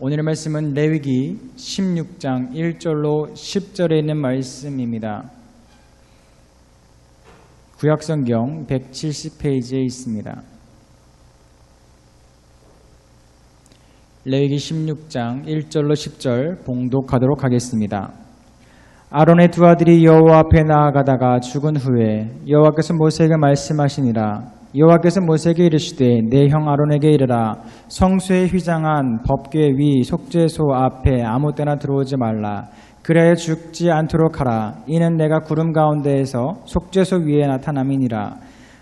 오늘의 말씀은 레위기 16장 1절로 10절에 있는 말씀입니다. 구약성경 170페이지에 있습니다. 레위기 16장 1절로 10절 봉독하도록 하겠습니다. 아론의 두 아들이 여호와 앞에 나아가다가 죽은 후에 여호와께서 모세에게 말씀하시니라. 여호와께서 모세에게 이르시되 내 형 아론에게 이르라. 성소에 휘장한 법궤 위 속죄소 앞에 아무 때나 들어오지 말라. 그래야 죽지 않도록 하라. 이는 내가 구름 가운데에서 속죄소 위에 나타남이니라.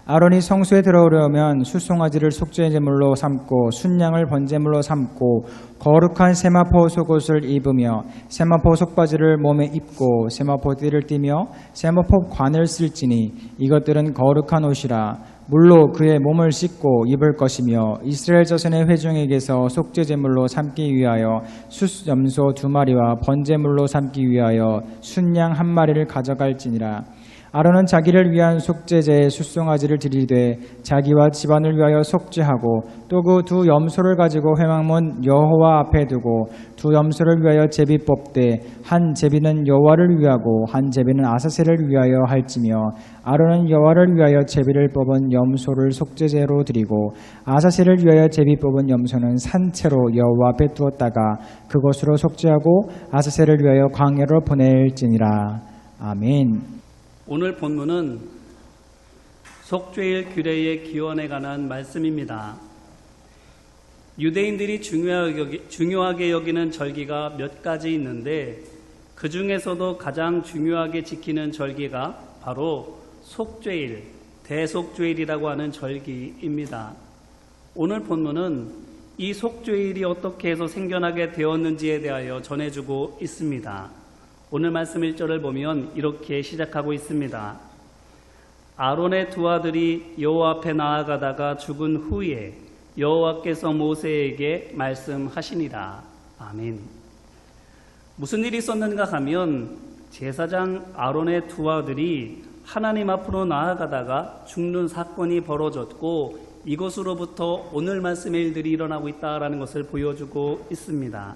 아론이 성소에 들어오려면 숫송아지를 속죄 제물로 삼고 순양을 번제물로 삼고 거룩한 세마포 속옷을 입으며 세마포 속바지를 몸에 입고 세마포 띠를 띠며 세마포 관을 쓸지니 이것들은 거룩한 옷이라. 물로 그의 몸을 씻고 입을 것이며 이스라엘 자손의 회중에게서 속죄 제물로 삼기 위하여 숫염소 2마리와 번제물로 삼기 위하여 순양 1마리를 가져갈지니라. 아론은 자기를 위한 속죄제에 숫송아지를 드리되 자기와 집안을 위하여 속죄하고 또 그 두 염소를 가지고 회막문 여호와 앞에 두고 두 염소를 위하여 제비 뽑되 한 제비는 여호와를 위하고 한 제비는 아사셀을 위하여 할지며 아론은 여호와를 위하여 제비를 뽑은 염소를 속죄제로 드리고 아사셀을 위하여 제비 뽑은 염소는 산채로 여호와 앞에 두었다가 그것으로 속죄하고 아사셀을 위하여 광야로 보낼지니라. 아멘. 오늘 본문은 속죄일 규례의 기원에 관한 말씀입니다. 유대인들이 중요하게 여기는 절기가 몇 가지 있는데 그 중에서도 가장 중요하게 지키는 절기가 바로 속죄일, 대속죄일이라고 하는 절기입니다. 오늘 본문은 이 속죄일이 어떻게 해서 생겨나게 되었는지에 대하여 전해주고 있습니다. 오늘 말씀 1절을 보면 이렇게 시작하고 있습니다. 아론의 두 아들이 여호와 앞에 나아가다가 죽은 후에 여호와께서 모세에게 말씀하시니라. 아멘. 무슨 일이 있었는가 하면 제사장 아론의 두 아들이 하나님 앞으로 나아가다가 죽는 사건이 벌어졌고 이것으로부터 오늘 말씀의 일들이 일어나고 있다라는 것을 보여주고 있습니다.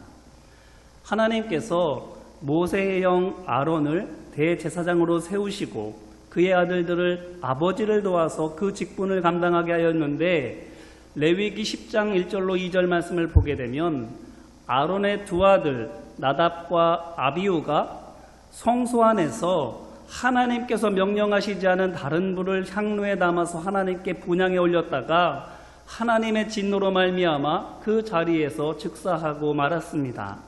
하나님께서 모세의 형 아론을 대제사장으로 세우시고 그의 아들들을 아버지를 도와서 그 직분을 감당하게 하였는데 레위기 10장 1절로 2절 말씀을 보게 되면 아론의 두 아들 나답과 아비후가 성소 안에서 하나님께서 명령하시지 않은 다른 불을 향로에 담아서 하나님께 분향에 올렸다가 하나님의 진노로 말미암아 그 자리에서 즉사하고 말았습니다.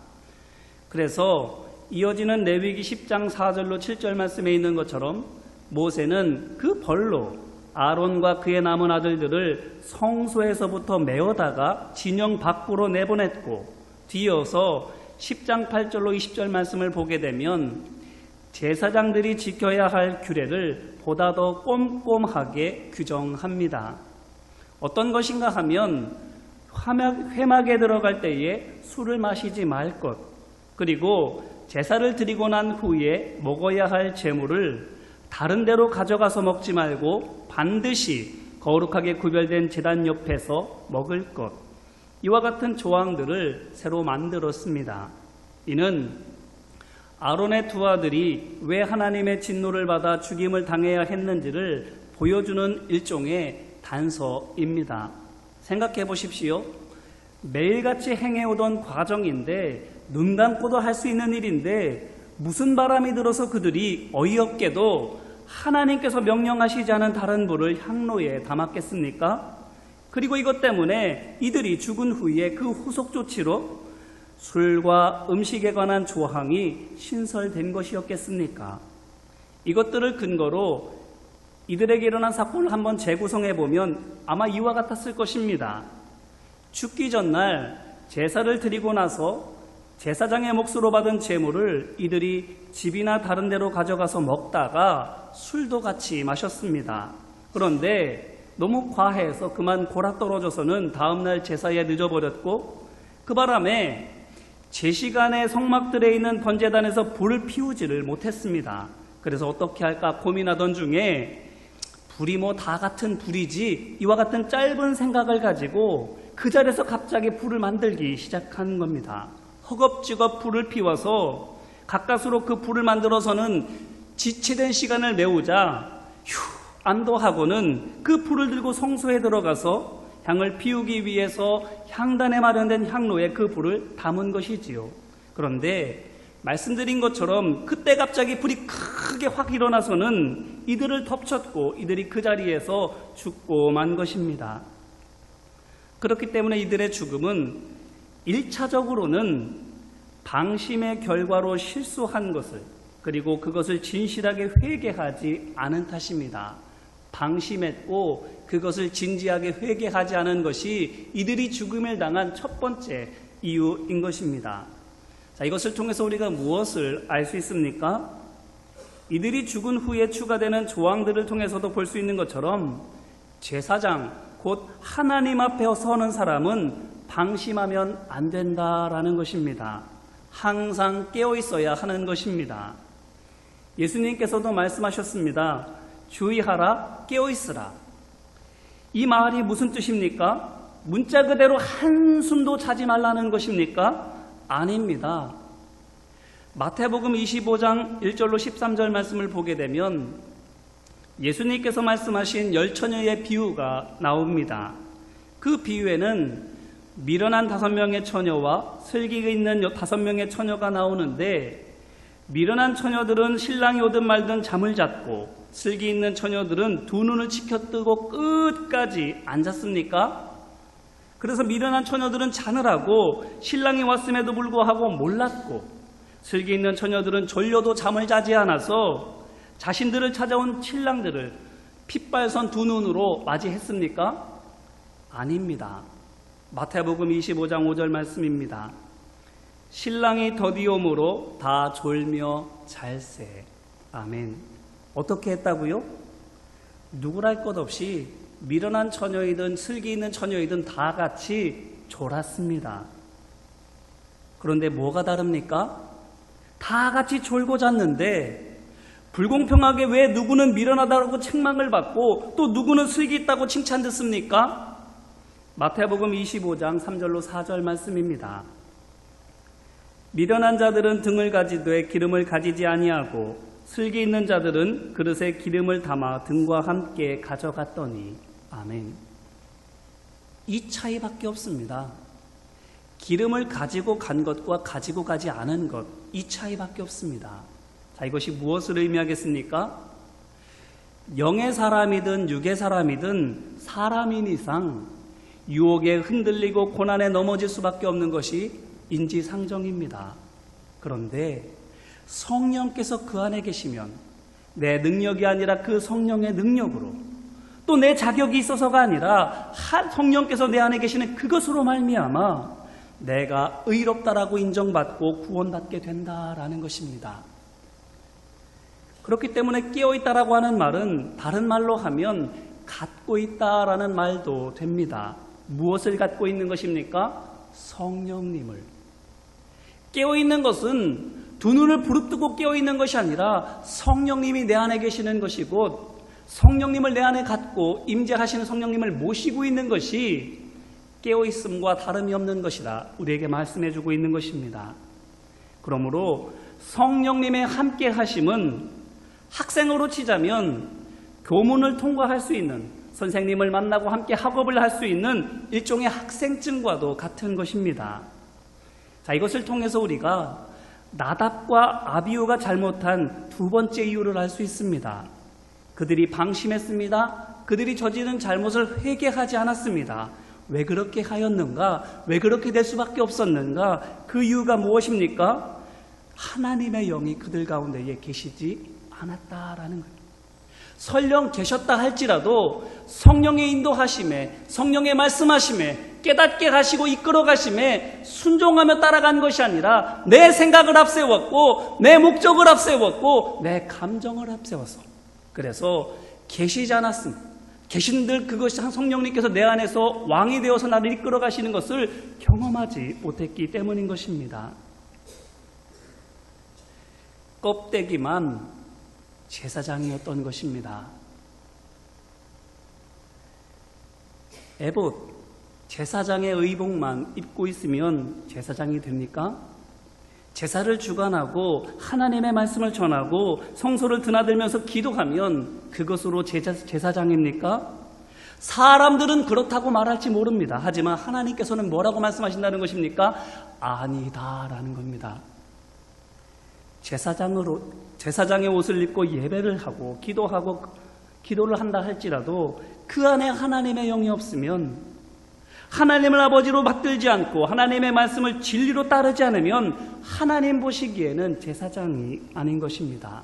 그래서 이어지는 레위기 10장 4절로 7절 말씀에 있는 것처럼 모세는 그 벌로 아론과 그의 남은 아들들을 성소에서부터 메어다가 진영 밖으로 내보냈고 뒤이어서 10장 8절로 20절 말씀을 보게 되면 제사장들이 지켜야 할 규례를 보다 더 꼼꼼하게 규정합니다. 어떤 것인가 하면 회막에 들어갈 때에 술을 마시지 말 것, 그리고 제사를 드리고 난 후에 먹어야 할 제물을 다른 데로 가져가서 먹지 말고 반드시 거룩하게 구별된 제단 옆에서 먹을 것, 이와 같은 조항들을 새로 만들었습니다. 이는 아론의 두 아들이 왜 하나님의 진노를 받아 죽임을 당해야 했는지를 보여주는 일종의 단서입니다. 생각해 보십시오. 매일같이 행해오던 과정인데 눈 감고도 할 수 있는 일인데 무슨 바람이 들어서 그들이 어이없게도 하나님께서 명령하시지 않은 다른 불을 향로에 담았겠습니까? 그리고 이것 때문에 이들이 죽은 후에 그 후속 조치로 술과 음식에 관한 조항이 신설된 것이었겠습니까? 이것들을 근거로 이들에게 일어난 사건을 한번 재구성해 보면 아마 이와 같았을 것입니다. 죽기 전날 제사를 드리고 나서 제사장의 몫으로 받은 제물을 이들이 집이나 다른 데로 가져가서 먹다가 술도 같이 마셨습니다. 그런데 너무 과해서 그만 골아떨어져서는 다음날 제사에 늦어버렸고 그 바람에 제시간에 성막들에 있는 번제단에서 불을 피우지를 못했습니다. 그래서 어떻게 할까 고민하던 중에 불이 뭐 다 같은 불이지 이와 같은 짧은 생각을 가지고 그 자리에서 갑자기 불을 만들기 시작하는 겁니다. 허겁지겁 불을 피워서 가까스로 그 불을 만들어서는 지체된 시간을 메우자 안도하고는 그 불을 들고 성소에 들어가서 향을 피우기 위해서 향단에 마련된 향로에 그 불을 담은 것이지요. 그런데 말씀드린 것처럼 그때 갑자기 불이 크게 확 일어나서는 이들을 덮쳤고 이들이 그 자리에서 죽고 만 것입니다. 그렇기 때문에 이들의 죽음은 1차적으로는 방심의 결과로 실수한 것을, 그리고 그것을 진실하게 회개하지 않은 탓입니다. 방심했고 그것을 진지하게 회개하지 않은 것이 이들이 죽음을 당한 첫 번째 이유인 것입니다. 자, 이것을 통해서 우리가 무엇을 알 수 있습니까? 이들이 죽은 후에 추가되는 조항들을 통해서도 볼 수 있는 것처럼 제사장, 곧 하나님 앞에 서는 사람은 방심하면 안 된다라는 것입니다. 항상 깨어 있어야 하는 것입니다. 예수님께서도 말씀하셨습니다. 주의하라, 깨어 있으라. 이 말이 무슨 뜻입니까? 문자 그대로 한숨도 자지 말라는 것입니까? 아닙니다. 마태복음 25장 1절로 13절 말씀을 보게 되면 예수님께서 말씀하신 열처녀의 비유가 나옵니다. 그 비유에는 미련한 5명의 처녀와 슬기가 있는 5명의 처녀가 나오는데, 미련한 처녀들은 신랑이 오든 말든 잠을 잤고 슬기 있는 처녀들은 두 눈을 치켜뜨고 끝까지 안 잤습니까? 그래서 미련한 처녀들은 자느라고 신랑이 왔음에도 불구하고 몰랐고, 슬기 있는 처녀들은 졸려도 잠을 자지 않아서 자신들을 찾아온 신랑들을 핏발선 두 눈으로 맞이했습니까? 아닙니다. 마태복음 25장 5절 말씀입니다. 신랑이 더디오므로 다 졸며 잘세. 아멘. 어떻게 했다고요? 누구랄 것 없이 미련한 처녀이든 슬기 있는 처녀이든 다 같이 졸았습니다. 그런데 뭐가 다릅니까? 다 같이 졸고 잤는데 불공평하게 왜 누구는 미련하다고 책망을 받고 또 누구는 슬기 있다고 칭찬 듣습니까? 마태복음 25장 3절로 4절 말씀입니다. 미련한 자들은 등을 가지되 기름을 가지지 아니하고 슬기 있는 자들은 그릇에 기름을 담아 등과 함께 가져갔더니. 아멘. 이 차이밖에 없습니다. 기름을 가지고 간 것과 가지고 가지 않은 것, 이 차이밖에 없습니다. 자, 이것이 무엇을 의미하겠습니까? 영의 사람이든 육의 사람이든 사람인 이상 유혹에 흔들리고 고난에 넘어질 수밖에 없는 것이 인지상정입니다. 그런데 성령께서 그 안에 계시면 내 능력이 아니라 그 성령의 능력으로, 또 내 자격이 있어서가 아니라 성령께서 내 안에 계시는 그것으로 말미암아 내가 의롭다라고 인정받고 구원받게 된다라는 것입니다. 그렇기 때문에 깨어있다라고 하는 말은 다른 말로 하면 갖고 있다라는 말도 됩니다. 무엇을 갖고 있는 것입니까? 성령님을. 깨어있는 것은 두 눈을 부릅뜨고 깨어있는 것이 아니라 성령님이 내 안에 계시는 것이고, 성령님을 내 안에 갖고 임재하시는 성령님을 모시고 있는 것이 깨어있음과 다름이 없는 것이다, 우리에게 말씀해주고 있는 것입니다. 그러므로 성령님의 함께 하심은 학생으로 치자면 교문을 통과할 수 있는, 선생님을 만나고 함께 학업을 할 수 있는 일종의 학생증과도 같은 것입니다. 자, 이것을 통해서 우리가 나답과 아비후가 잘못한 두 번째 이유를 알 수 있습니다. 그들이 방심했습니다. 그들이 저지른 잘못을 회개하지 않았습니다. 왜 그렇게 하였는가? 왜 그렇게 될 수밖에 없었는가? 그 이유가 무엇입니까? 하나님의 영이 그들 가운데에 계시지 않았다라는 거예요. 설령 계셨다 할지라도 성령의 인도하심에, 성령의 말씀하심에, 깨닫게 하시고 이끌어 가심에 순종하며 따라간 것이 아니라 내 생각을 앞세웠고 내 목적을 앞세웠고 내 감정을 앞세웠어. 그래서 계시지 않았습니다. 계신들 그것이 성령님께서 내 안에서 왕이 되어서 나를 이끌어 가시는 것을 경험하지 못했기 때문인 것입니다. 껍데기만 제사장이었던 것입니다. 에봇, 제사장의 의복만 입고 있으면 제사장이 됩니까? 제사를 주관하고 하나님의 말씀을 전하고 성소를 드나들면서 기도하면 그것으로 제사장입니까? 사람들은 그렇다고 말할지 모릅니다. 하지만 하나님께서는 뭐라고 말씀하신다는 것입니까? 아니다라는 겁니다. 제사장의 옷을 입고 예배를 하고 기도를 한다 할지라도 그 안에 하나님의 영이 없으면, 하나님을 아버지로 받들지 않고 하나님의 말씀을 진리로 따르지 않으면 하나님 보시기에는 제사장이 아닌 것입니다.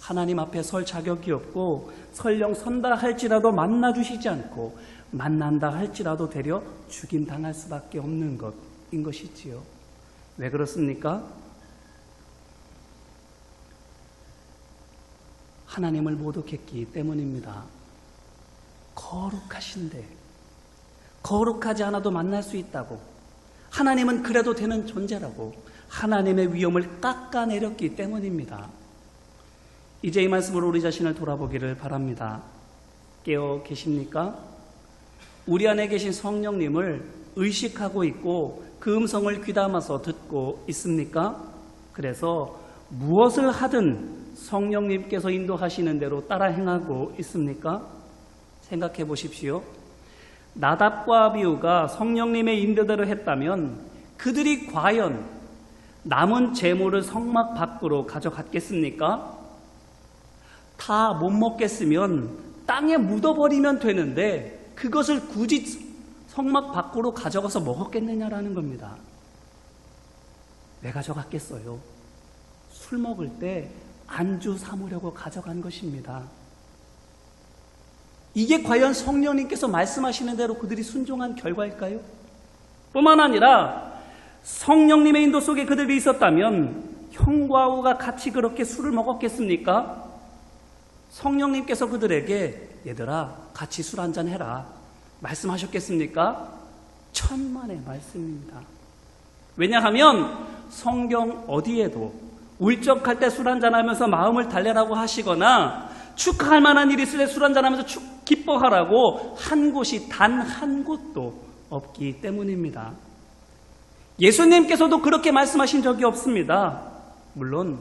하나님 앞에 설 자격이 없고 설령 선다 할지라도 만나주시지 않고 만난다 할지라도 되려 죽임당할 수밖에 없는 것인 것이지요. 왜 그렇습니까? 하나님을 모독했기 때문입니다. 거룩하신데 거룩하지 않아도 만날 수 있다고, 하나님은 그래도 되는 존재라고 하나님의 위엄을 깎아내렸기 때문입니다. 이제 이 말씀으로 우리 자신을 돌아보기를 바랍니다. 깨어 계십니까? 우리 안에 계신 성령님을 의식하고 있고 그 음성을 귀담아서 듣고 있습니까? 그래서 무엇을 하든 성령님께서 인도하시는 대로 따라 행하고 있습니까? 생각해 보십시오. 나답과 아비후가 성령님의 인도대로 했다면 그들이 과연 남은 재물을 성막 밖으로 가져갔겠습니까? 다 못 먹겠으면 땅에 묻어버리면 되는데 그것을 굳이 성막 밖으로 가져가서 먹었겠느냐라는 겁니다. 왜 가져갔겠어요? 술 먹을 때 안주 삼으려고 가져간 것입니다. 이게 과연 성령님께서 말씀하시는 대로 그들이 순종한 결과일까요? 뿐만 아니라 성령님의 인도 속에 그들이 있었다면 형과 아우가 같이 그렇게 술을 먹었겠습니까? 성령님께서 그들에게 얘들아 같이 술 한잔 해라 말씀하셨겠습니까? 천만의 말씀입니다. 왜냐하면 성경 어디에도 울적할 때 술 한잔하면서 마음을 달래라고 하시거나 축하할 만한 일이 있을 때 술 한잔하면서 기뻐하라고 한 곳이 단 한 곳도 없기 때문입니다. 예수님께서도 그렇게 말씀하신 적이 없습니다. 물론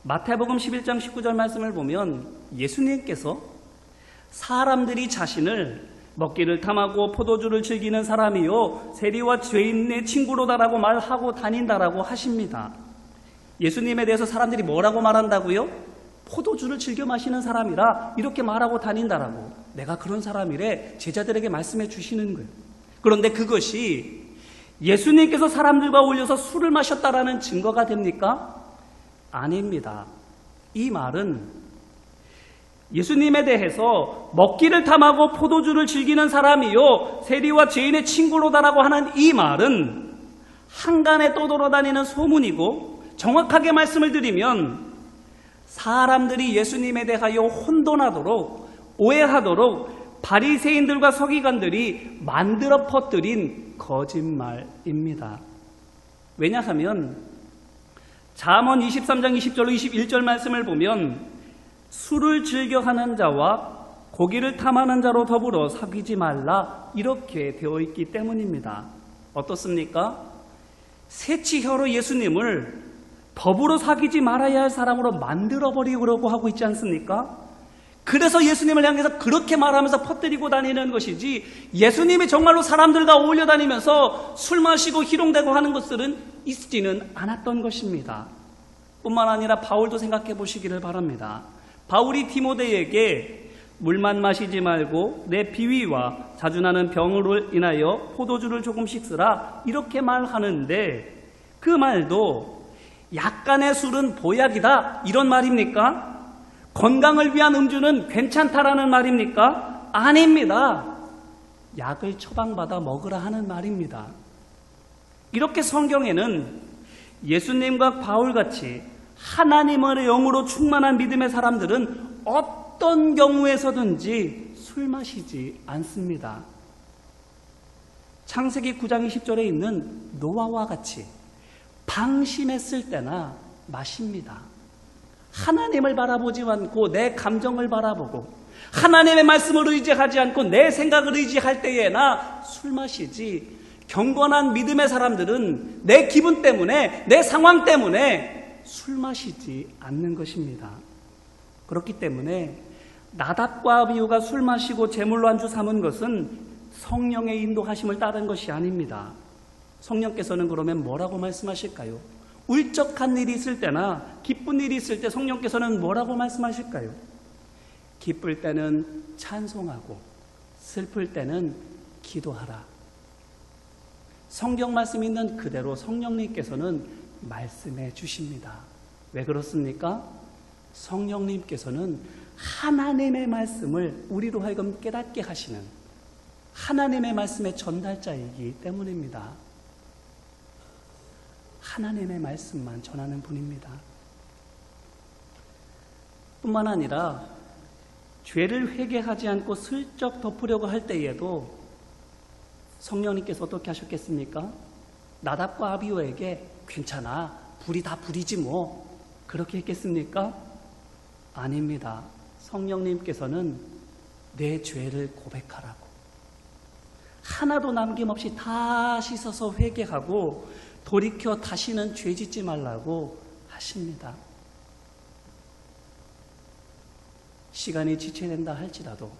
마태복음 11장 19절 말씀을 보면 예수님께서 사람들이 자신을 먹기를 탐하고 포도주를 즐기는 사람이요 세리와 죄인의 친구로다라고 말하고 다닌다라고 하십니다. 예수님에 대해서 사람들이 뭐라고 말한다고요? 포도주를 즐겨 마시는 사람이라 이렇게 말하고 다닌다라고, 내가 그런 사람이래 제자들에게 말씀해 주시는 거예요. 그런데 그것이 예수님께서 사람들과 어울려서 술을 마셨다라는 증거가 됩니까? 아닙니다. 이 말은 예수님에 대해서 먹기를 탐하고 포도주를 즐기는 사람이요 세리와 죄인의 친구로다라고 하는 이 말은 한간에 떠돌아다니는 소문이고, 정확하게 말씀을 드리면 사람들이 예수님에 대하여 혼돈하도록 오해하도록 바리새인들과 서기관들이 만들어 퍼뜨린 거짓말입니다. 왜냐하면 잠언 23장 20절로 21절 말씀을 보면 술을 즐겨하는 자와 고기를 탐하는 자로 더불어 사귀지 말라 이렇게 되어 있기 때문입니다. 어떻습니까? 새치혀로 예수님을 더불어 사귀지 말아야 할 사람으로 만들어버리려고 하고 있지 않습니까? 그래서 예수님을 향해서 그렇게 말하면서 퍼뜨리고 다니는 것이지, 예수님이 정말로 사람들과 어울려 다니면서 술 마시고 희롱대고 하는 것들은 있지는 않았던 것입니다. 뿐만 아니라 바울도 생각해 보시기를 바랍니다. 바울이 디모데에게 물만 마시지 말고 내 비위와 자주 나는 병으로 인하여 포도주를 조금씩 쓰라 이렇게 말하는데, 그 말도 약간의 술은 보약이다 이런 말입니까? 건강을 위한 음주는 괜찮다라는 말입니까? 아닙니다. 약을 처방받아 먹으라 하는 말입니다. 이렇게 성경에는 예수님과 바울같이 하나님의 영으로 충만한 믿음의 사람들은 어떤 경우에서든지 술 마시지 않습니다. 창세기 9장 20절에 있는 노아와 같이 방심했을 때나 마십니다. 하나님을 바라보지 않고 내 감정을 바라보고 하나님의 말씀을 의지하지 않고 내 생각을 의지할 때에나 술 마시지, 경건한 믿음의 사람들은 내 기분 때문에, 내 상황 때문에 술 마시지 않는 것입니다. 그렇기 때문에 나답과 아비후가 술 마시고 제물로 안주 삼은 것은 성령의 인도하심을 따른 것이 아닙니다. 성령께서는 그러면 뭐라고 말씀하실까요? 울적한 일이 있을 때나 기쁜 일이 있을 때 성령께서는 뭐라고 말씀하실까요? 기쁠 때는 찬송하고 슬플 때는 기도하라. 성경 말씀 있는 그대로 성령님께서는 말씀해 주십니다. 왜 그렇습니까? 성령님께서는 하나님의 말씀을 우리로 하여금 깨닫게 하시는 하나님의 말씀의 전달자이기 때문입니다. 하나님의 말씀만 전하는 분입니다. 뿐만 아니라 죄를 회개하지 않고 슬쩍 덮으려고 할 때에도 성령님께서 어떻게 하셨겠습니까? 나답과 아비후에게 괜찮아, 불이 다 불이지 뭐, 그렇게 했겠습니까? 아닙니다. 성령님께서는 내 죄를 고백하라고, 하나도 남김없이 다 씻어서 회개하고 돌이켜 다시는 죄 짓지 말라고 하십니다. 시간이 지체된다 할지라도,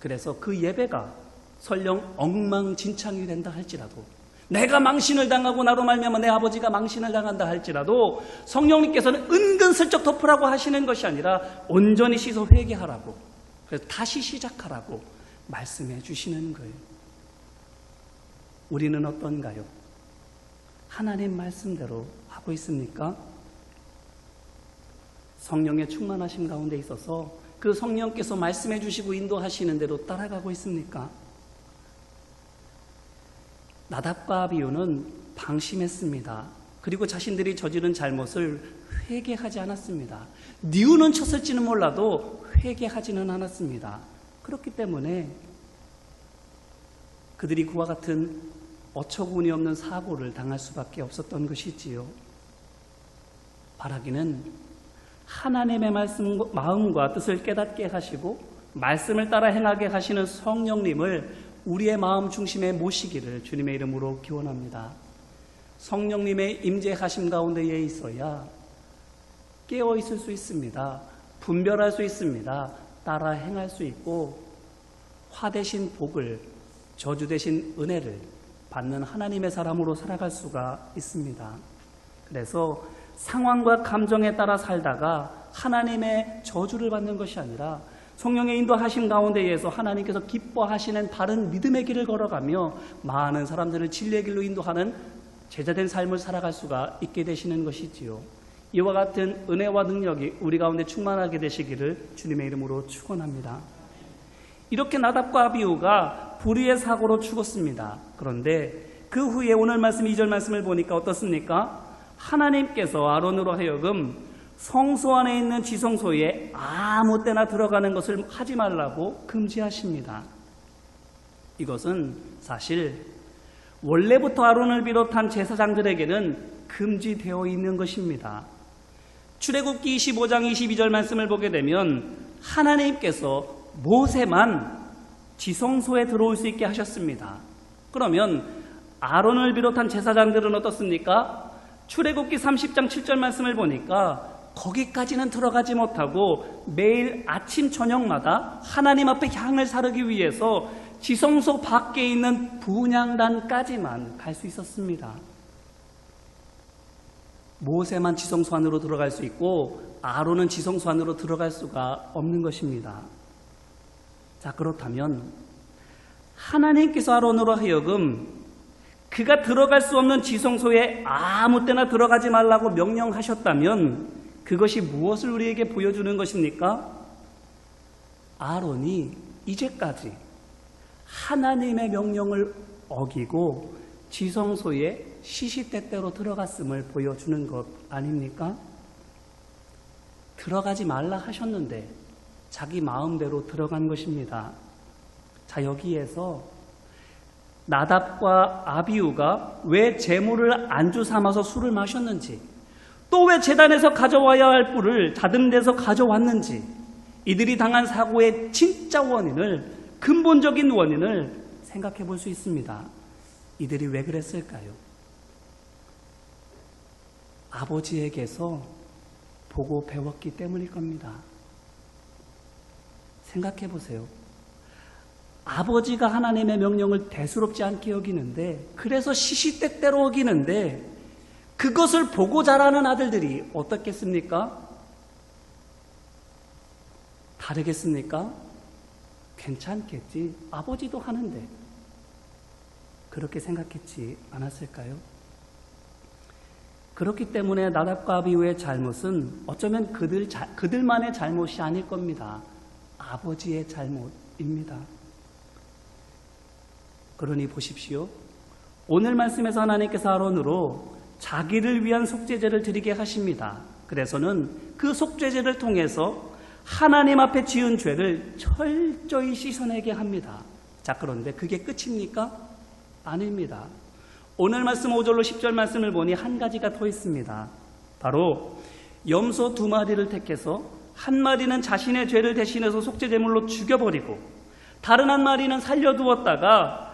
그래서 그 예배가 설령 엉망진창이 된다 할지라도, 내가 망신을 당하고 나로 말미암아 내 아버지가 망신을 당한다 할지라도 성령님께서는 은근슬쩍 덮으라고 하시는 것이 아니라 온전히 씻어 회개하라고, 그래서 다시 시작하라고 말씀해 주시는 거예요. 우리는 어떤가요? 하나님 말씀대로 하고 있습니까? 성령의 충만하심 가운데 있어서 그 성령께서 말씀해 주시고 인도하시는 대로 따라가고 있습니까? 나답과 아비후는 방심했습니다. 그리고 자신들이 저지른 잘못을 회개하지 않았습니다. 뉘우는 쳤을지는 몰라도 회개하지는 않았습니다. 그렇기 때문에 그들이 그와 같은 어처구니 없는 사고를 당할 수밖에 없었던 것이지요. 바라기는 하나님의 마음과 뜻을 깨닫게 하시고 말씀을 따라 행하게 하시는 성령님을 우리의 마음 중심에 모시기를 주님의 이름으로 기원합니다. 성령님의 임재하심 가운데에 있어야 깨어 있을 수 있습니다. 분별할 수 있습니다. 따라 행할 수 있고 화 대신 복을, 저주 대신 은혜를 받는 하나님의 사람으로 살아갈 수가 있습니다. 그래서 상황과 감정에 따라 살다가 하나님의 저주를 받는 것이 아니라 성령의 인도하심 가운데에서 하나님께서 기뻐하시는 바른 믿음의 길을 걸어가며 많은 사람들을 진리의 길로 인도하는 제자된 삶을 살아갈 수가 있게 되시는 것이지요. 이와 같은 은혜와 능력이 우리 가운데 충만하게 되시기를 주님의 이름으로 축원합니다. 이렇게 나답과 아비후가 불의의 사고로 죽었습니다. 그런데 그 후에 오늘 말씀 2절 말씀을 보니까 어떻습니까? 하나님께서 아론으로 하여금 성소 안에 있는 지성소에 아무 때나 들어가는 것을 하지 말라고 금지하십니다. 이것은 사실 원래부터 아론을 비롯한 제사장들에게는 금지되어 있는 것입니다. 출애굽기 25장 22절 말씀을 보게 되면 하나님께서 모세만 지성소에 들어올 수 있게 하셨습니다. 그러면 아론을 비롯한 제사장들은 어떻습니까? 출애굽기 30장 7절 말씀을 보니까 거기까지는 들어가지 못하고 매일 아침 저녁마다 하나님 앞에 향을 사르기 위해서 지성소 밖에 있는 분향단까지만 갈 수 있었습니다. 모세만 지성소 안으로 들어갈 수 있고 아론은 지성소 안으로 들어갈 수가 없는 것입니다. 자, 그렇다면 하나님께서 아론으로 하여금 그가 들어갈 수 없는 지성소에 아무 때나 들어가지 말라고 명령하셨다면 그것이 무엇을 우리에게 보여주는 것입니까? 아론이 이제까지 하나님의 명령을 어기고 지성소에 시시때때로 들어갔음을 보여주는 것 아닙니까? 들어가지 말라 하셨는데 자기 마음대로 들어간 것입니다. 자, 여기에서 나답과 아비후가 왜 제물을 안주 삼아서 술을 마셨는지, 또 왜 제단에서 가져와야 할 뿔을 다른 데서 가져왔는지, 이들이 당한 사고의 진짜 원인을, 근본적인 원인을 생각해 볼 수 있습니다. 이들이 왜 그랬을까요? 아버지에게서 보고 배웠기 때문일 겁니다. 생각해 보세요. 아버지가 하나님의 명령을 대수롭지 않게 여기는데, 그래서 시시때때로 어기는데, 그것을 보고 자라는 아들들이 어떻겠습니까? 다르겠습니까? 괜찮겠지. 아버지도 하는데. 그렇게 생각했지 않았을까요? 그렇기 때문에 나답과 아비후의 잘못은 어쩌면 그들만의 잘못이 아닐 겁니다. 아버지의 잘못입니다. 그러니 보십시오. 오늘 말씀에서 하나님께서 아론으로 자기를 위한 속죄제를 드리게 하십니다. 그래서는 그 속죄제를 통해서 하나님 앞에 지은 죄를 철저히 씻어내게 합니다. 자, 그런데 그게 끝입니까? 아닙니다. 오늘 말씀 5절로 10절 말씀을 보니 한 가지가 더 있습니다. 바로 염소 2마리를 택해서 한 마리는 자신의 죄를 대신해서 속죄제물로 죽여버리고, 다른 한 마리는 살려두었다가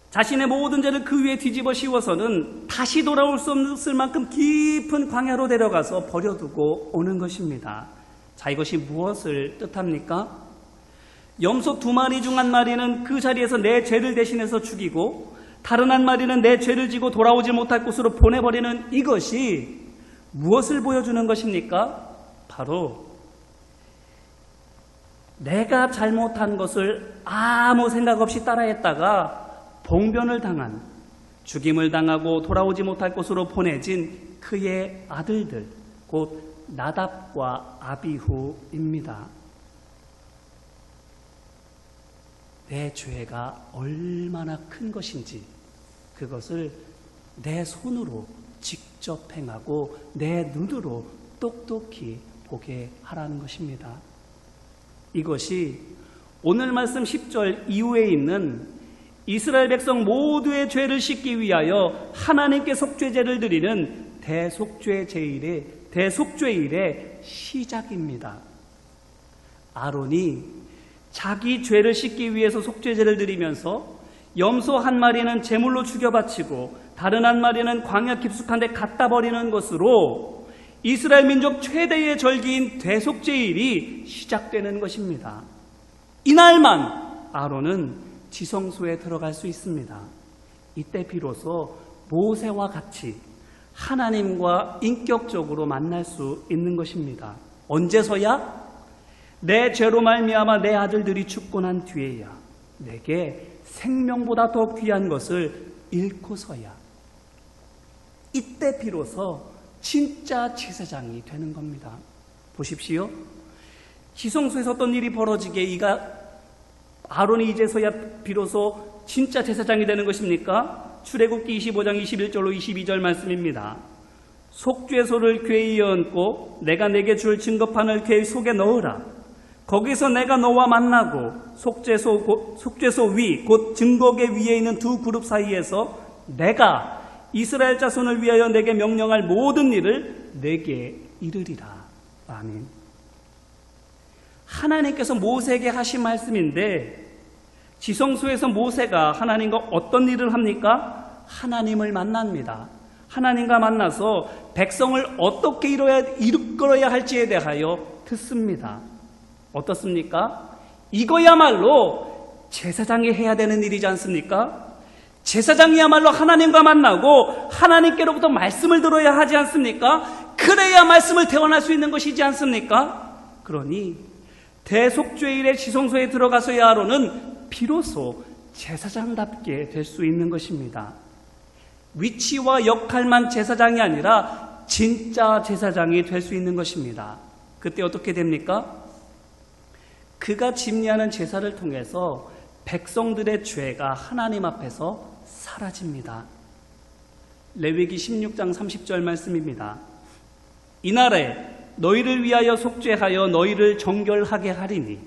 자신의 모든 죄를 그 위에 뒤집어 씌워서는 다시 돌아올 수 없을 만큼 깊은 광야로 데려가서 버려두고 오는 것입니다. 자, 이것이 무엇을 뜻합니까? 염소 2마리 중 한 마리는 그 자리에서 내 죄를 대신해서 죽이고, 다른 한 마리는 내 죄를 지고 돌아오지 못할 곳으로 보내버리는 이것이 무엇을 보여주는 것입니까? 바로 내가 잘못한 것을 아무 생각 없이 따라했다가 봉변을 당한, 죽임을 당하고 돌아오지 못할 곳으로 보내진 그의 아들들, 곧 나답과 아비후입니다. 내 죄가 얼마나 큰 것인지 그것을 내 손으로 직접 행하고 내 눈으로 똑똑히 보게 하라는 것입니다. 이것이 오늘 말씀 10절 이후에 있는 이스라엘 백성 모두의 죄를 씻기 위하여 하나님께 속죄제를 드리는 대속죄일의 시작입니다. 아론이 자기 죄를 씻기 위해서 속죄제를 드리면서 염소 한 마리는 제물로 죽여 바치고 다른 한 마리는 광야 깊숙한 데 갖다 버리는 것으로 이스라엘 민족 최대의 절기인 대속죄일이 시작되는 것입니다. 이날만 아론은 지성소에 들어갈 수 있습니다. 이때 비로소 모세와 같이 하나님과 인격적으로 만날 수 있는 것입니다. 언제서야? 내 죄로 말미암아 내 아들들이 죽고 난 뒤에야. 내게 생명보다 더 귀한 것을 잃고서야. 이때 비로소 진짜 제사장이 되는 겁니다. 보십시오. 지성소에서 어떤 일이 벌어지게 아론이 이제서야 비로소 진짜 제사장이 되는 것입니까? 출애굽기 25장 21절로 22절 말씀입니다. 속죄소를 궤에 얹고 내가 내게 줄 증거판을 궤 속에 넣으라. 거기서 내가 너와 만나고 속죄소 위 곧 증거궤 위에 있는 두 그룹 사이에서 내가 이스라엘 자손을 위하여 내게 명령할 모든 일을 내게 이르리라. 아멘. 하나님께서 모세에게 하신 말씀인데, 지성소에서 모세가 하나님과 어떤 일을 합니까? 하나님을 만납니다. 하나님과 만나서 백성을 어떻게 이끌어야 할지에 대하여 듣습니다. 어떻습니까? 이거야말로 제사장이 해야 되는 일이지 않습니까? 제사장이야말로 하나님과 만나고 하나님께로부터 말씀을 들어야 하지 않습니까? 그래야 말씀을 대원할 수 있는 것이지 않습니까? 그러니 대속죄일의 지성소에 들어가서야 아론은 비로소 제사장답게 될 수 있는 것입니다. 위치와 역할만 제사장이 아니라 진짜 제사장이 될 수 있는 것입니다. 그때 어떻게 됩니까? 그가 집례하는 제사를 통해서 백성들의 죄가 하나님 앞에서 사라집니다. 레위기 16장 30절 말씀입니다. 이날에 너희를 위하여 속죄하여 너희를 정결하게 하리니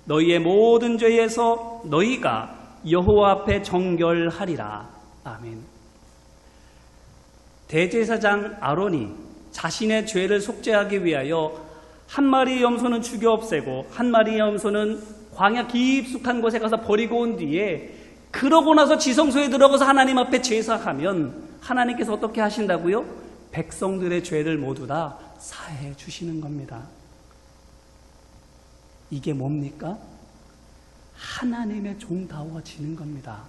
너희의 모든 죄에서 너희가 여호와 앞에 정결하리라. 아멘. 대제사장 아론이 자신의 죄를 속죄하기 위하여 한 마리의 염소는 죽여 없애고 한 마리의 염소는 광야 깊숙한 곳에 가서 버리고 온 뒤에 그러고 나서 지성소에 들어가서 하나님 앞에 제사하면 하나님께서 어떻게 하신다고요? 백성들의 죄를 모두 다 사해 주시는 겁니다. 이게 뭡니까? 하나님의 종다워지는 겁니다.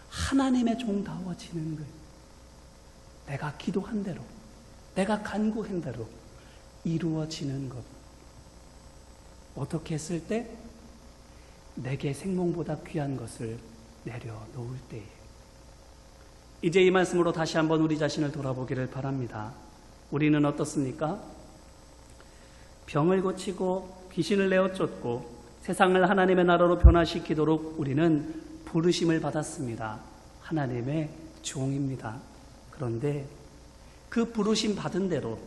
하나님의 종다워지는 거예요. 내가 기도한 대로, 내가 간구한 대로 이루어지는 것. 어떻게 했을 때? 내게 생명보다 귀한 것을 내려놓을 때에. 이제 이 말씀으로 다시 한번 우리 자신을 돌아보기를 바랍니다. 우리는 어떻습니까? 병을 고치고 귀신을 내어 쫓고 세상을 하나님의 나라로 변화시키도록 우리는 부르심을 받았습니다. 하나님의 종입니다. 그런데 그 부르심 받은 대로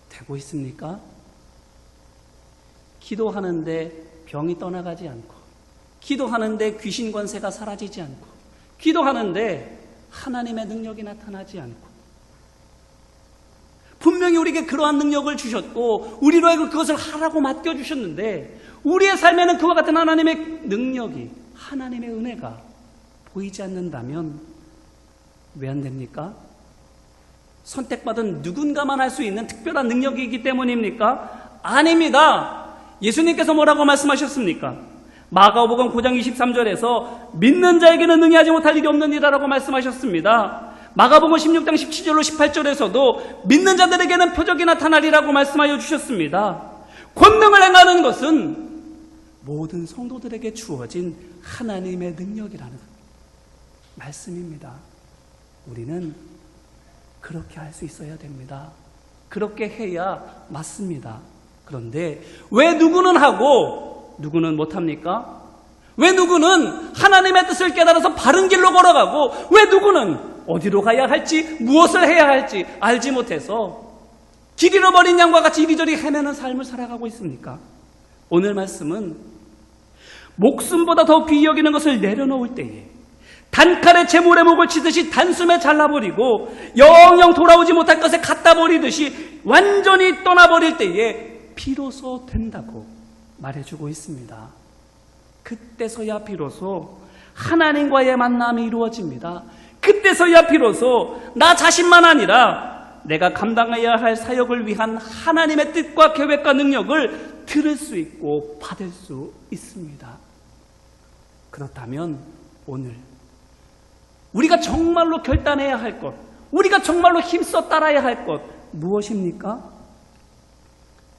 되고 있습니까? 기도하는데 병이 떠나가지 않고, 기도하는데 귀신 권세가 사라지지 않고, 기도하는데 하나님의 능력이 나타나지 않고, 분명히 우리에게 그러한 능력을 주셨고 우리로 하여금 그것을 하라고 맡겨주셨는데 우리의 삶에는 그와 같은 하나님의 능력이, 하나님의 은혜가 보이지 않는다면 왜 안 됩니까? 선택받은 누군가만 할 수 있는 특별한 능력이기 때문입니까? 아닙니다. 예수님께서 뭐라고 말씀하셨습니까? 마가복음 9장 23절에서 믿는 자에게는 능히하지 못할 일이 없느니라라고 말씀하셨습니다. 마가복음 16장 17절로 18절에서도 믿는 자들에게는 표적이 나타나리라고 말씀하여 주셨습니다. 권능을 행하는 것은 모든 성도들에게 주어진 하나님의 능력이라는 말씀입니다. 우리는 그렇게 할 수 있어야 됩니다. 그렇게 해야 맞습니다. 그런데 왜 누구는 하고 누구는 못합니까? 왜 누구는 하나님의 뜻을 깨달아서 바른 길로 걸어가고 왜 누구는 어디로 가야 할지 무엇을 해야 할지 알지 못해서 길 잃어버린 양과 같이 이리저리 헤매는 삶을 살아가고 있습니까? 오늘 말씀은 목숨보다 더 귀히 여기는 것을 내려놓을 때에 단칼에 재물의 목을 치듯이 단숨에 잘라버리고 영영 돌아오지 못할 것에 갖다 버리듯이 완전히 떠나버릴 때에 비로소 된다고 말해주고 있습니다. 그때서야 비로소 하나님과의 만남이 이루어집니다. 그때서야 비로소 나 자신만 아니라 내가 감당해야 할 사역을 위한 하나님의 뜻과 계획과 능력을 들을 수 있고 받을 수 있습니다. 그렇다면 오늘 우리가 정말로 결단해야 할 것, 우리가 정말로 힘써 따라야 할 것 무엇입니까?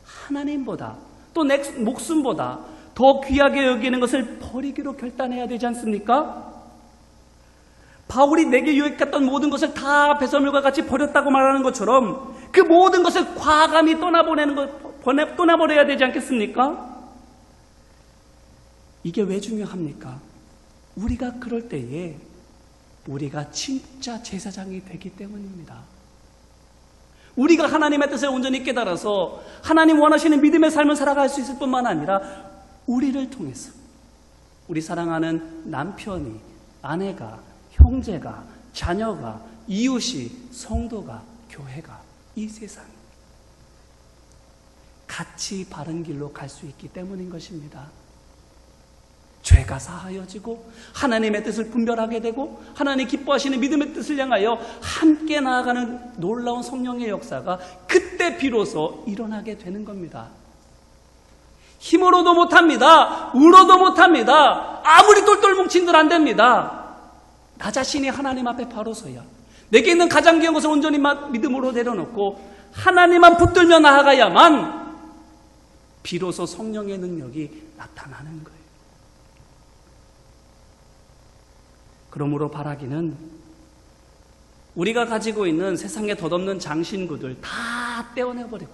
하나님보다 또 내 목숨보다 더 귀하게 여기는 것을 버리기로 결단해야 되지 않습니까? 바울이 내게 유익했던 모든 것을 다 배설물과 같이 버렸다고 말하는 것처럼 그 모든 것을 과감히 떠나버려야 되지 않겠습니까? 이게 왜 중요합니까? 우리가 그럴 때에 우리가 진짜 제사장이 되기 때문입니다. 우리가 하나님의 뜻을 온전히 깨달아서 하나님 원하시는 믿음의 삶을 살아갈 수 있을 뿐만 아니라 우리를 통해서 우리 사랑하는 남편이, 아내가, 형제가, 자녀가, 이웃이, 성도가, 교회가, 이 세상 같이 바른 길로 갈 수 있기 때문인 것입니다. 죄가 사하여지고 하나님의 뜻을 분별하게 되고 하나님 기뻐하시는 믿음의 뜻을 향하여 함께 나아가는 놀라운 성령의 역사가 그때 비로소 일어나게 되는 겁니다. 힘으로도 못합니다. 울어도 못합니다. 아무리 똘똘 뭉친들 안 됩니다. 나 자신이 하나님 앞에 바로 서야 내게 있는 가장 귀한 것을 온전히 믿음으로 내려놓고 하나님만 붙들며 나아가야만 비로소 성령의 능력이 나타나는 거예요. 그러므로 바라기는 우리가 가지고 있는 세상에 덧없는 장신구들 다 떼어내버리고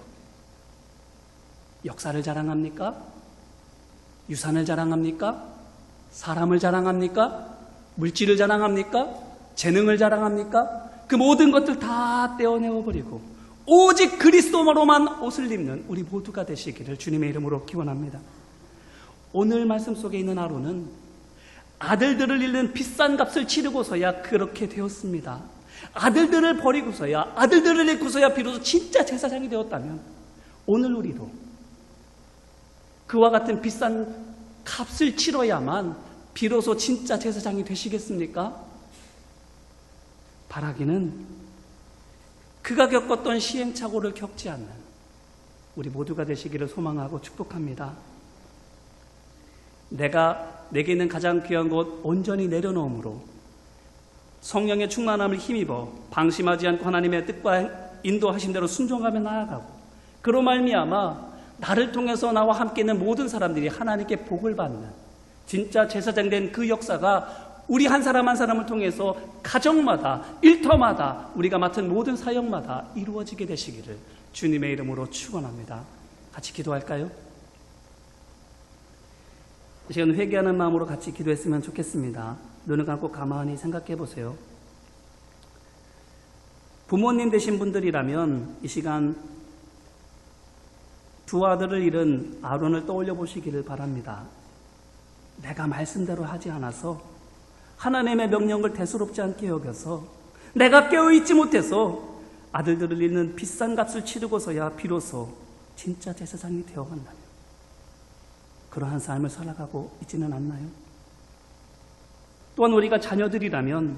역사를 자랑합니까? 유산을 자랑합니까? 사람을 자랑합니까? 물질을 자랑합니까? 재능을 자랑합니까? 그 모든 것들 다 떼어내어버리고 오직 그리스도로만 옷을 입는 우리 모두가 되시기를 주님의 이름으로 기원합니다. 오늘 말씀 속에 있는 아론은 아들들을 잃는 비싼 값을 치르고서야 그렇게 되었습니다. 아들들을 버리고서야, 아들들을 잃고서야 비로소 진짜 제사장이 되었다면 오늘 우리도 그와 같은 비싼 값을 치러야만 비로소 진짜 제사장이 되시겠습니까? 바라기는 그가 겪었던 시행착오를 겪지 않는 우리 모두가 되시기를 소망하고 축복합니다. 내게 있는 가장 귀한 것 온전히 내려놓음으로 성령의 충만함을 힘입어 방심하지 않고 하나님의 뜻과 인도하신 대로 순종하며 나아가고, 그로 말미암아 나를 통해서 나와 함께 있는 모든 사람들이 하나님께 복을 받는 진짜 제사장 된 그 역사가 우리 한 사람 한 사람을 통해서 가정마다, 일터마다, 우리가 맡은 모든 사역마다 이루어지게 되시기를 주님의 이름으로 축원합니다. 같이 기도할까요? 이 시간 회개하는 마음으로 같이 기도했으면 좋겠습니다. 눈을 감고 가만히 생각해 보세요. 부모님 되신 분들이라면 이 시간 두 아들을 잃은 아론을 떠올려 보시기를 바랍니다. 내가 말씀대로 하지 않아서, 하나님의 명령을 대수롭지 않게 여겨서, 내가 깨어있지 못해서 아들들을 잃는 비싼 값을 치르고서야 비로소 진짜 제사장이 되어간다면 그러한 삶을 살아가고 있지는 않나요? 또한 우리가 자녀들이라면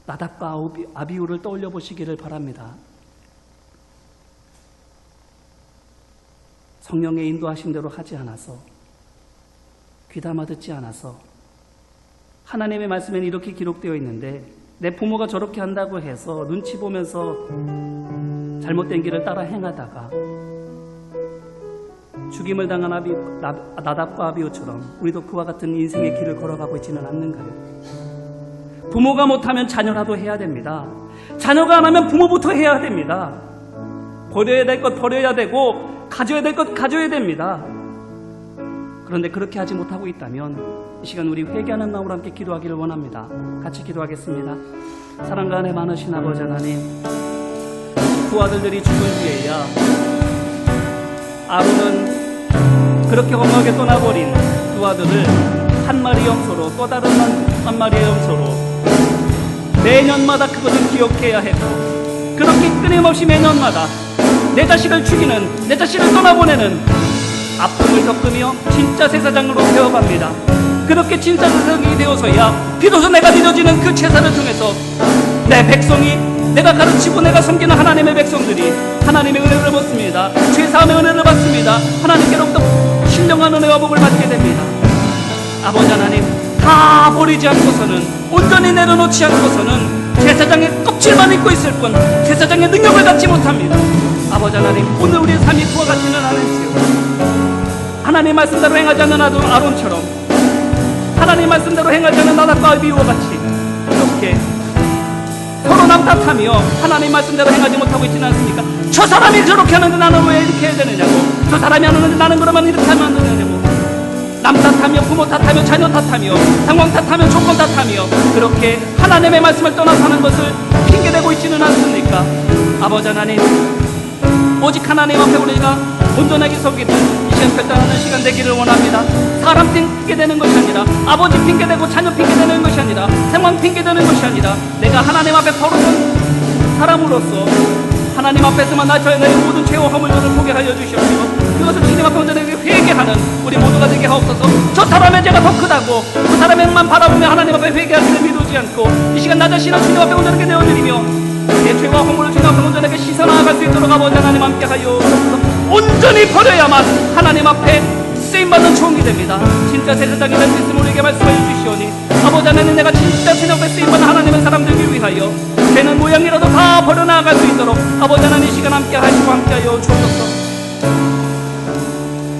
나답과 아비후를 떠올려 보시기를 바랍니다. 성령의 인도하신 대로 하지 않아서, 귀담아 듣지 않아서, 하나님의 말씀에는 이렇게 기록되어 있는데 내 부모가 저렇게 한다고 해서 눈치 보면서 잘못된 길을 따라 행하다가 죽임을 당한 나답과 아비후처럼 우리도 그와 같은 인생의 길을 걸어가고 있지는 않는가요? 부모가 못하면 자녀라도 해야 됩니다. 자녀가 안 하면 부모부터 해야 됩니다. 버려야 될 것 버려야 되고 가져야 될 것 가져야 됩니다. 그런데 그렇게 하지 못하고 있다면 이 시간 우리 회개하는 마음으로 함께 기도하기를 원합니다. 같이 기도하겠습니다. 사랑과 은혜 많으신 아버지 하나님, 두 아들들이 죽은 뒤에야 아론은 그렇게 험하게 떠나버린 두 아들을 한 마리 염소로, 또 다른 한 마리의 염소로 매년마다 그것을 기억해야 했고, 그렇게 끊임없이 매년마다 내 자식을 죽이는, 내 자식을 떠나보내는 아픔을 겪으며 진짜 제사장으로 되어갑니다. 그렇게 진짜 제사장이 되어서야 비로소 내가 믿어지는 그 제사를 통해서 내 백성이, 내가 가르치고 내가 섬기는 하나님의 백성들이 하나님의 은혜를 받습니다. 죄사함의 은혜를 받습니다. 하나님께로부터 신령한 은혜와 복을 받게 됩니다. 아버지 하나님, 다 버리지 않고서는, 온전히 내려놓지 않고서는 제사장의 껍질만 입고 있을 뿐 제사장의 능력을 갖지 못합니다. 아버지 하나님, 오늘 우리의 삶이 그와 같지는 않으세요. 하나님 말씀대로 행하지 않는 아론처럼, 하나님 말씀대로 행하지 않는 나답과 아비후와 같이 이렇게 서로 남탓하며 하나님 말씀대로 행하지 못하고 있지는 않습니까? 저 사람이 저렇게 하는데 나는 왜 이렇게 해야 되느냐고, 저 사람이 하는데 나는 그러면 이렇게 하면 안 되느냐고, 남 탓하며 부모 탓하며 자녀 탓하며 상황 탓하며 조건 탓하며 그렇게 하나님의 말씀을 떠나서 하는 것을 핑계대고 있지는 않습니까? 아버지 하나님, 오직 하나님 앞에 우리가 온전하게 서기는 이 시간 결단하는 시간 되기를 원합니다. 사람 핑계대는 것이 아니라, 아버지 핑계대고 자녀 핑계대는 것이 아니라, 상황 핑계대는 것이 아니라, 내가 하나님 앞에 걸어선 사람으로서 하나님 앞에서만 나의 모든 죄와 허물들을 보게 하여 주시옵시고, 그것을 주님 앞에 온전하게 회개하는 우리 모두가 되게 하옵소서. 저 사람의 죄가 더 크다고 그 사람의만 바라보며 하나님 앞에 회개하기를 미루지 않고 이 시간 나 자신을 주님 앞에 온전하게 내어드리며 내 죄와 허물을 주님 앞에 온전하게 씻어 나아갈 수 있도록 아버지 하나님 함께 하여 온전히 버려야만 하나님 앞에 쓰임받는 종이 됩니다. 진짜 제사장이 될 수 있음을 우리에게 말씀해 주시오니, 아버지 하나님, 내가 진짜 주님 앞에 쓰임받는 하나님의 사람들을 위하여 되는 모양이라도 다 버려나갈 수 있도록 아버지 하나님 이 시간 함께 하시고 함께 하여 주옵소서.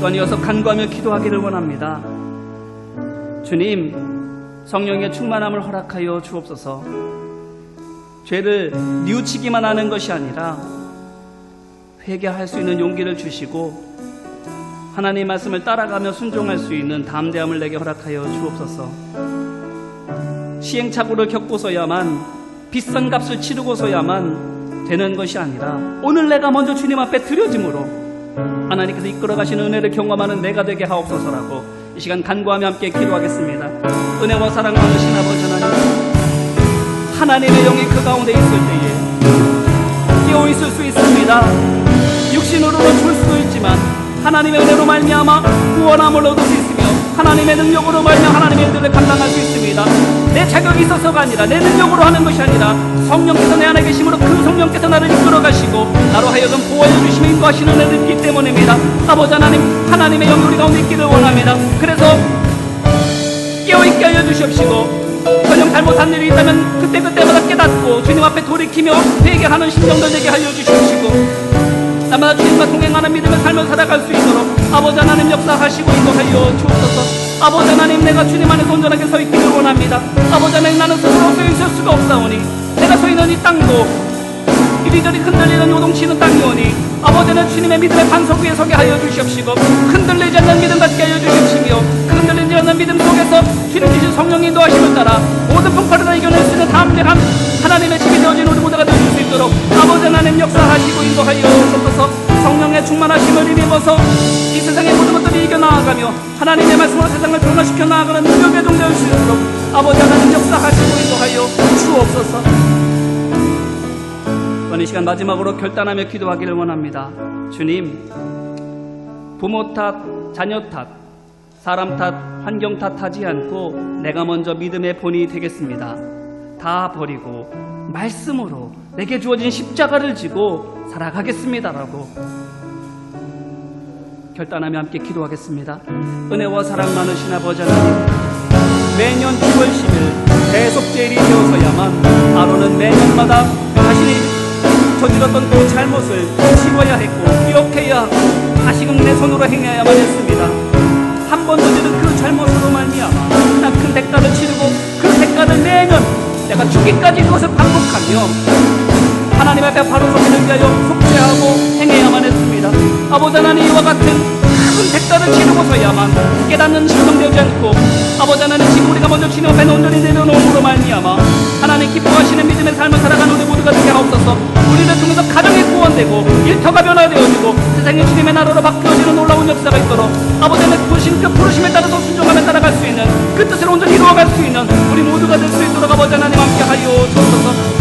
또한 이어서 간구하며 기도하기를 원합니다. 주님, 성령의 충만함을 허락하여 주옵소서. 죄를 뉘우치기만 하는 것이 아니라 회개할 수 있는 용기를 주시고 하나님의 말씀을 따라가며 순종할 수 있는 담대함을 내게 허락하여 주옵소서. 시행착오를 겪고서야만, 비싼 값을 치르고서야만 되는 것이 아니라 오늘 내가 먼저 주님 앞에 드려짐으로 하나님께서 이끌어 가시는 은혜를 경험하는 내가 되게 하옵소서라고 이 시간 간구하며 함께 기도하겠습니다. 은혜와 사랑 많으신 아버지 하나님, 하나님의 영이 그 가운데 있을 때에 깨어 있을 수 있습니다. 육신으로는 줄 수도 있지만 하나님의 은혜로 말미암아 구원함을 얻을 수 있으며 하나님의 능력으로 말미암아 하나님의 일들을 감당할 수 있습니다. 내 자격이 있어서가 아니라 내 능력으로 하는 것이 아니라 성령께서 내 안에 계심으로 그 성령께서 나를 이끌어 가시고 나로 하여금 보호해 주시며 인도하시는 은혜를 있기 때문입니다. 아버지 하나님, 하나님의 영이 우리 가운데 있기를 원합니다. 그래서 깨어있게 하여 주시옵시고 전혀 잘못한 일이 있다면 그때그때마다 깨닫고 주님 앞에 돌이키며 회개하는 심령들 되게 하여 주시옵시고 날마다 주님과 동행하는 믿음의 삶을 살아갈 수 있도록 아버지 하나님 역사하시고 인도하여 주옵소서. 아버지 하나님, 내가 주님 안에서 온전하게 서 있기를 원합니다. 아버지 하나님, 나는 스스로 서 있을 수가 없사오니 내가 서 있는 이 땅도 이리저리 흔들리는 요동치는 땅이오니 아버지는 주님의 믿음의 반석 위에 서게 하여 주시옵시고 흔들리지 않는 믿음 갖게 하여 주시옵시며 그 흔들리지 않는 믿음 속에서 주님 주신 성령의 인도하심을 따라 모든 풍파를 다 이겨낼 수 있는 담대한 하나님의 집이 되어진 우리 모두가 될 수 있도록 아버지 하나님 역사하시고 인도하여 주옵소서. 성령의 충만하심을 힘입어서 이 세상의 모든 것들을 이겨나가며 하나님의 말씀으로 세상을 변화시켜 나아가는 능력의 종 되어 수 있도록 아버지 하나님 역사하시고 인도하여 주옵소서. 이 시간 마지막으로 결단하며 기도하기를 원합니다. 주님, 부모 탓, 자녀 탓, 사람 탓, 환경 탓하지 않고 내가 먼저 믿음의 본이 되겠습니다. 다 버리고 말씀으로 내게 주어진 십자가를 지고 살아가겠습니다라고 결단하며 함께 기도하겠습니다. 은혜와 사랑 많으신 아버지 하나님, 매년 9월 10일 대속제일이 되어서야만 아론은 매년마다 자신이 저질렀던 그 잘못을 치워야 했고 기억해야 하고 다시금 내 손으로 행해야만 했습니다. 한 번 저지른 그 잘못으로 말미암아 큰 대가를 치르고 그 대가를 매년 내가 죽기까지 그것을 반복하며 하나님 앞에 바로 서기를 위하여 속죄하고 행해야만 했습니다. 아버지 하나님, 이와 같은 큰 대가를 치르고서야만 깨닫는 심령 되지 않고 아버지 하나님, 지금 우리가 먼저 주님 앞에 온전히 내려놓음으로 말미암아 하나님 기뻐하시는 믿음의 삶을 살아가는 우리 모두가 되게 하옵소서. 우리를 통해서 가정이 구원되고 일터가 변화되어지고 세상이 주님의 나라로 바뀌어지는 놀라운 역사가 있도록 아버지 하나님 부르신 그 부르심에 따라서 순종하며 따라갈 수 있는 그 뜻을 온전히 이루어갈 수 있는 우리 모두가 될 수 있도록 아버지 하나님 함께 하여 주옵소서.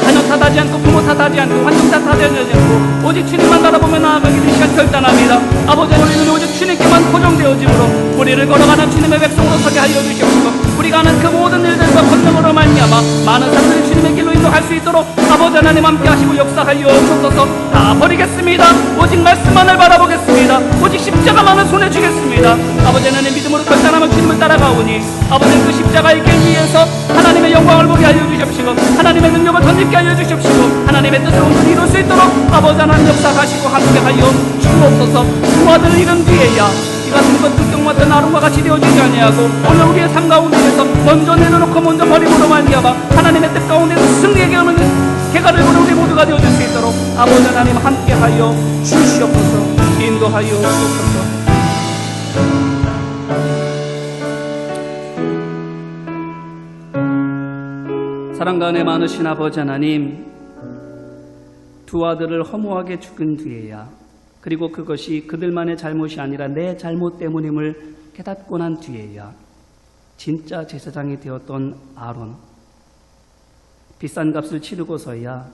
자녀 탓하지 않고 부모 탓하지 않고 환경 탓하지 않고 오직 주님만 바라보며 나아가기를 이 시간 결단합니다. 아버지, 우리는 오직 주님께만 고정되어짐으로 우리를 걸어가는 주님의 백성으로 서게 하여 주시옵시고 우리가 하는 그 모든 일들과 권능으로 말미암아 많은 사람들이 주님의 길로 인도할 수 있도록 아버지 하나님 함께 하시고 역사하여 주옵소서. 다 버리겠습니다. 오직 말씀만을 바라보겠습니다. 오직 십자가만을 손에 쥐겠습니다. 아버지 하나님, 믿음으로 결단하며 주님을 따라가오니 아버지 그 십자가의 길 위에서 하나님의 영광을 보게 하여 주십시오. 하나님의 능력을 던지게 하여 주십시오. 하나님의 뜻을 온전히 이룰 수 있도록 아버지 하나님 역사하시고 함께하여 주옵소서. 두 아들을 잃은 뒤에야 이 같은 것 극경마다 나름과 같이 되어지지 아니하고 오늘 우리의 삶 가운데에서 먼저 내려놓고 먼저 버림으로 말미암아 하나님의 뜻 가운데서 승리에게 오는 개가를 보는 우리 모두가 되어질 수 있도록 아버지 하나님 함께하여 주시옵소서. 인도하여 주옵소서. 사랑과 은혜 많으신 아버지 하나님, 두 아들을 허무하게 죽은 뒤에야 그리고 그것이 그들만의 잘못이 아니라 내 잘못 때문임을 깨닫고 난 뒤에야 진짜 제사장이 되었던 아론, 비싼 값을 치르고서야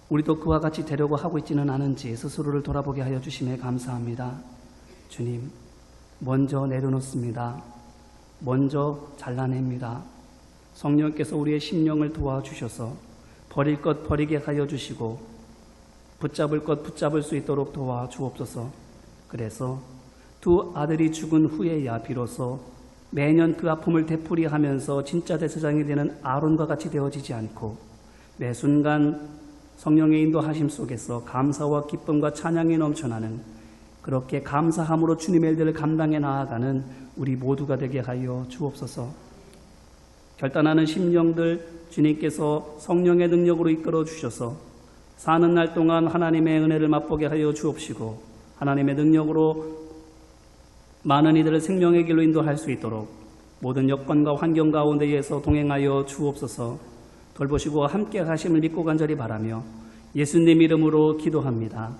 우리도 그와 같이 되려고 하고 있지는 않은지 스스로를 돌아보게 하여 주심에 감사합니다. 주님, 먼저 내려놓습니다. 먼저 잘라냅니다. 성령께서 우리의 심령을 도와주셔서 버릴 것 버리게 하여 주시고 붙잡을 것 붙잡을 수 있도록 도와주옵소서. 그래서 두 아들이 죽은 후에야 비로소 매년 그 아픔을 되풀이하면서 진짜 제사장이 되는 아론과 같이 되어지지 않고 매 순간 성령의 인도하심 속에서 감사와 기쁨과 찬양이 넘쳐나는 그렇게 감사함으로 주님의 일들을 감당해 나아가는 우리 모두가 되게 하여 주옵소서. 결단하는 심령들 주님께서 성령의 능력으로 이끌어 주셔서 사는 날 동안 하나님의 은혜를 맛보게 하여 주옵시고 하나님의 능력으로 많은 이들을 생명의 길로 인도할 수 있도록 모든 여건과 환경 가운데에서 동행하여 주옵소서. 돌보시고 함께 하심을 믿고 간절히 바라며 예수님 이름으로 기도합니다.